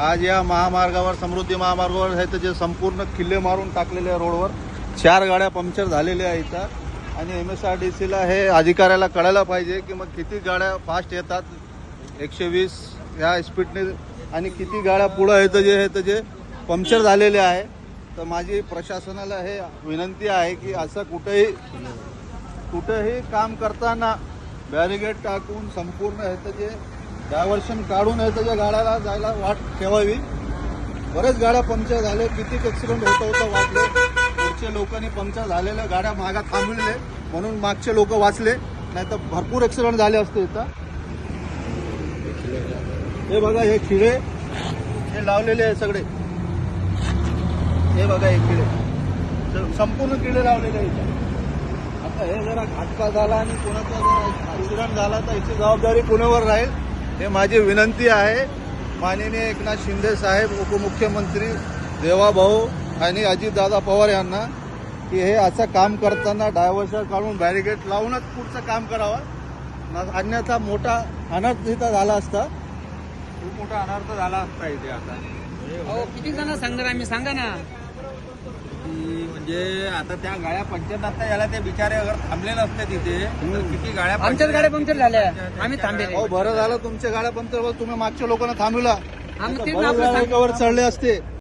आज या महामार्गावर, समृद्धी महामार्गावर आहे तर जे संपूर्ण किल्ले मारून टाकलेले रोडवर 4 गाड्या पंक्चर झालेल्या आहेत इथं. आणि MSRDCला हे अधिकाऱ्याला कळायला पाहिजे की मग किती गाड्या फास्ट येतात 120 ह्या स्पीडने आणि किती गाड्या पुढं येतं जे पंक्चर झालेले आहे. तर माझी प्रशासनाला हे विनंती आहे की असं कुठेही काम करताना बॅरिगेड टाकून संपूर्ण ह्याचं जे डायव्हर्शन काढून ह्याच्या गाड्याला जायला वाट ठेवावी. बरेच गाड्या पंक्चर झाले, किती ॲक्सिडेंट होतं वाचले. पुढच्या लोकांनी पंक्चर झालेल्या गाड्या मागा थांबविले म्हणून मागचे लोक वाचले, नाही तर भरपूर ॲक्सिडेंट झाले असते इथं. हे बघा हे खिळे हे लावलेले आहे सगळे. हे बघा हे किडे संपूर्ण किडे लावलेले आहेत. आता हे जरा घातका झाला आणि कोणाचा जर ॲक्सिडेंट झाला तर याची जबाबदारी कोणावर राहील हे माझी विनंती आहे. माननीय एकनाथ शिंदे साहेब, उपमुख्यमंत्री देवाभाऊ आणि अजितदादा पवार यांना की हे असं काम करताना डायव्हर्शन काढून बॅरिगेड लावूनच पुढचं काम करावं, अन्यथा मोठा अनर्थ इथं झाला असता. खूप मोठा अनर्थ झाला असता इथे. आता किती जण सांगणार आम्ही, सांगा ना. म्हणजे आता त्या गाड्या पंक्चर नसता याला ते बिचारे अगर थांबले नसते तिथे तर किती गाड्या आमच्याच गाड्या पंक्चर झाल्या, आम्ही थांबले. हो बरं झालं तुमच्या गाड्या पंक्चर, तुम्ही मागच्या लोकांना थांबविला, आम्ही बरेच गाड्या एकावर चढले असते.